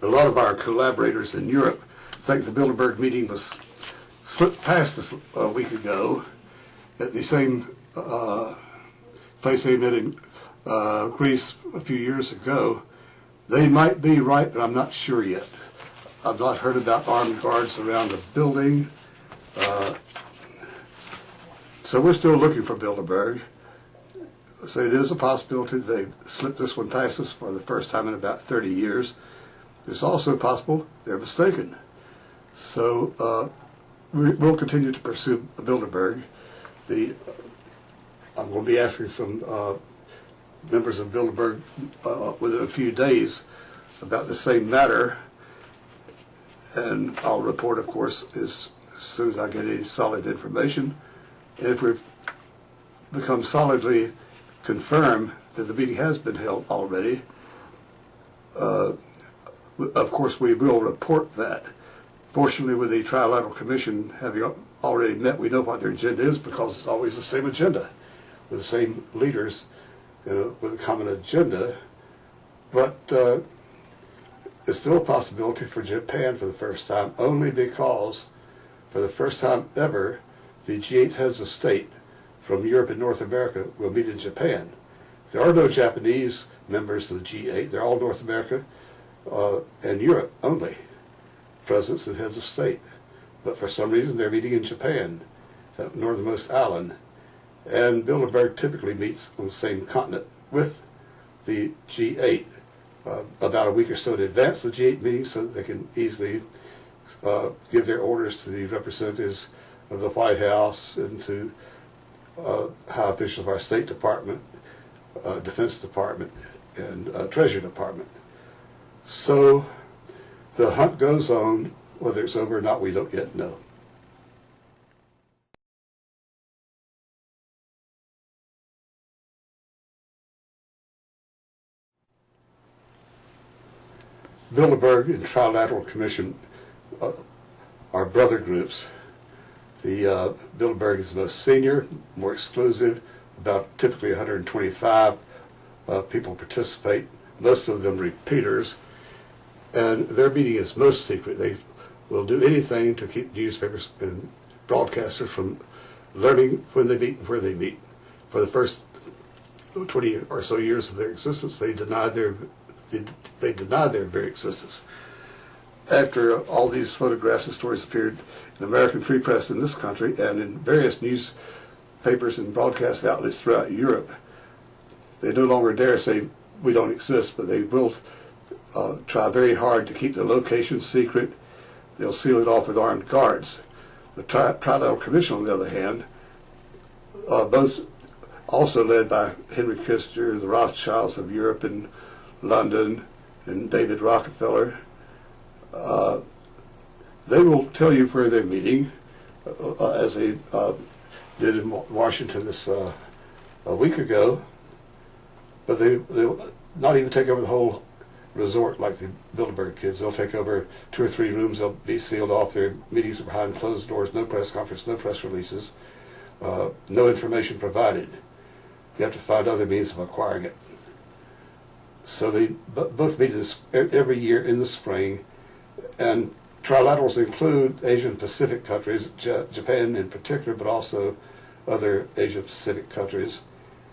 a lot of our collaborators in Europe think the Bilderberg meeting was slipped past us a week ago at the same place they met in Greece a few years ago. They might be right, but I'm not sure yet. I've not heard about armed guards around the building. So we're still looking for Bilderberg. So it is a possibility they slipped this one past us for the first time in about 30 years. It's also possible they're mistaken. So we'll continue to pursue Bilderberg. I'm going to be asking some members of Bilderberg within a few days about the same matter, and I'll report, of course, as soon as I get any solid information. And if we've become solidly confirmed that the meeting has been held already, of course we will report that. Fortunately, with the Trilateral Commission having already met, we know what their agenda is because it's always the same agenda, with the same leaders, with a common agenda. But it's still a possibility for Japan for the first time, only because for the first time ever, the G8 heads of state from Europe and North America will meet in Japan. There are no Japanese members of the G8. They're all North America and Europe only, presidents and heads of state. But for some reason, they're meeting in Japan, that northernmost island. And Bilderberg typically meets on the same continent with the G8 about a week or so in advance of the G8 meeting, so that they can easily give their orders to the representatives of the White House and to high officials of our State Department, Defense Department, and Treasury Department. So the hunt goes on. Whether it's over or not, we don't yet know. Bilderberg and Trilateral Commission are brother groups. The Bilderberg is the most senior, more exclusive. About typically 125 people participate, most of them repeaters, and their meeting is most secret. They will do anything to keep newspapers and broadcasters from learning when they meet and where they meet. For the first 20 or so years of their existence, they denied their very existence. After all these photographs and stories appeared in American free press in this country and in various newspapers and broadcast outlets throughout Europe, they no longer dare say we don't exist, but they will try very hard to keep the location secret. They'll seal it off with armed guards. The Trilateral Commission, on the other hand, both also led by Henry Kissinger, the Rothschilds of Europe and London, and David Rockefeller, they will tell you where they're meeting, as they did in Washington this a week ago, but they'll not even take over the whole resort like the Bilderberg kids. They'll take over 2 or 3 rooms. They'll be sealed off. Their meetings are behind closed doors, no press conference, no press releases, no information provided. You have to find other means of acquiring it. So they both meet every year in the spring, and trilaterals include Asian Pacific countries, Japan in particular, but also other Asian Pacific countries,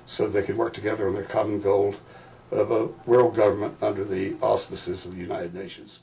so they can work together on their common goal of a world government under the auspices of the United Nations.